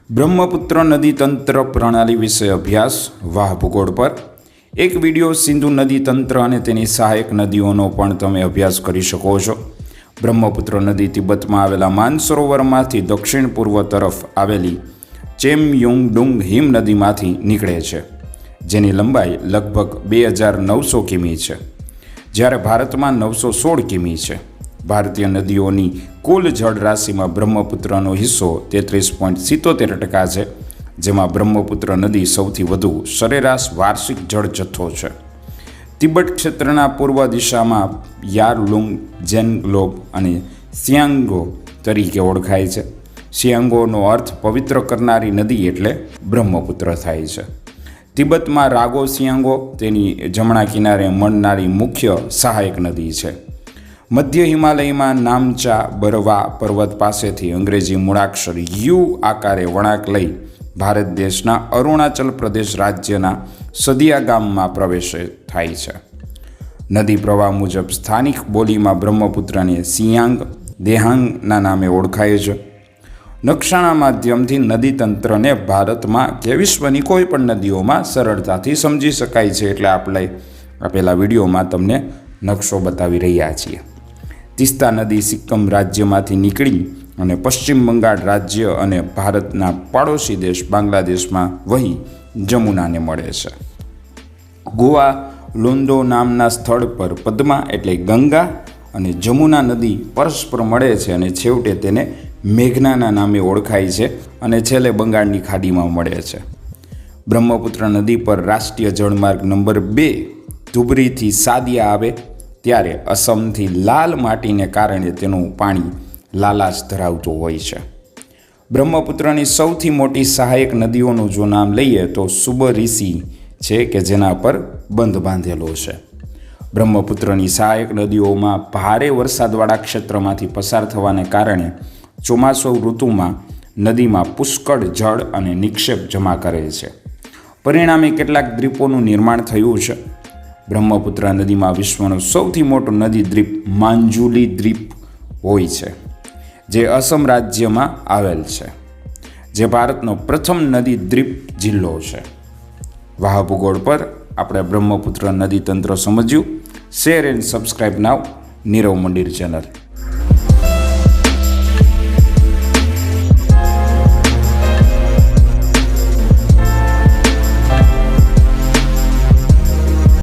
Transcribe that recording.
બ્રહ્મપુત્ર નદી તંત્ર પ્રણાલી વિશે અભ્યાસ વાહ ભૂગોળ પર એક વિડીયો સિંધુ નદી તંત્ર અને તેની સહાયક નદીઓનો પણ તમે અભ્યાસ કરી શકો છો. બ્રહ્મપુત્ર નદી તિબેટમાં આવેલા માનસરોવરમાંથી દક્ષિણ પૂર્વ તરફ આવેલી ચેમયુંગડુંગ હિમ નદીમાંથી નીકળે છે, જેની લંબાઈ લગભગ 2900 કિમી છે, જ્યારે ભારતમાં 916 કિમી છે. ભારતીય નદીઓની કુલ જળ રાશિમાં બ્રહ્મપુત્રનો હિસ્સો 33.77% છે, જેમાં બ્રહ્મપુત્ર નદી સૌથી વધુ સરેરાશ વાર્ષિક જળ જથ્થો છે. તિબેટ ક્ષેત્રના પૂર્વ દિશામાં યારલુંગ, જેનગ્લોબ અને સિયાંગો તરીકે ઓળખાય છે. સિયાંગોનો અર્થ પવિત્ર કરનારી નદી એટલે બ્રહ્મપુત્ર થાય છે. તિબેટમાં રાગો સિયાંગો તેની જમણા કિનારે મળનારી મુખ્ય સહાયક નદી છે. મધ્ય હિમાલયમાં નામચા બરવા પર્વત પાસેથી અંગ્રેજી મૂળાક્ષર યુ આકારે વળાંક લઈ ભારત દેશના અરુણાચલ પ્રદેશ રાજ્યના સદિયા ગામમાં પ્રવેશ થાય છે. નદી પ્રવાહ મુજબ સ્થાનિક બોલીમાં બ્રહ્મપુત્રને સિયાંગ દેહાંગના નામે ઓળખાય છે. નકશાના માધ્યમથી નદી તંત્રને ભારતમાં કે વિશ્વની કોઈ પણ નદીઓમાં સરળતાથી સમજી શકાય છે, એટલે આપણે આપેલા વિડીયોમાં તમને નકશો બતાવી રહ્યા છીએ. તિસ્તા નદી સિક્કમ રાજ્યમાંથી નીકળી અને પશ્ચિમ બંગાળ રાજ્ય અને ભારતના પાડોશી દેશ બાંગ્લાદેશમાં વહી જમુનાને મળે છે. ગોવા લોન્દો નામના સ્થળ પર પદ્મા એટલે ગંગા અને જમુના નદી પરસ્પર મળે છે અને છેવટે તેને મેઘનાના નામે ઓળખાય છે અને છેલ્લે બંગાળની ખાડીમાં મળે છે. બ્રહ્મપુત્ર નદી પર રાષ્ટ્રીય જળમાર્ગ નંબર 2 ધુબરીથી સાદિયા આવે ત્યારે અસમથી લાલ માટીને કારણે તેનું પાણી લાલાશ ધરાવતું હોય છે. બ્રહ્મપુત્રની સૌથી મોટી સહાયક નદીઓનું જો નામ લઈએ તો સુબરીસી છે કે જેના પર બંધ બાંધેલો છે. બ્રહ્મપુત્રની સહાયક નદીઓમાં ભારે વરસાદવાળા ક્ષેત્રમાંથી પસાર થવાને કારણે ચોમાસુ ઋતુમાં નદીમાં પુષ્કળ જળ અને નિક્ષેપ જમા કરે છે. પરિણામે કેટલાક દ્વીપોનું નિર્માણ થયું છે. બ્રહ્મપુત્ર નદીમાં વિશ્વનો સૌથી મોટો નદી દ્વીપ માંજુલી દ્વીપ હોય છે, જે અસમ રાજ્યમાં આવેલ છે, જે ભારતનો પ્રથમ નદી દ્વીપ જિલ્લો છે. વાહ ભૂગોળ પર આપણે બ્રહ્મપુત્ર નદી તંત્ર સમજ્યું. શેર એન્ડ સબસ્ક્રાઇબ નાવ નીરવ મંદિર ચેનલ.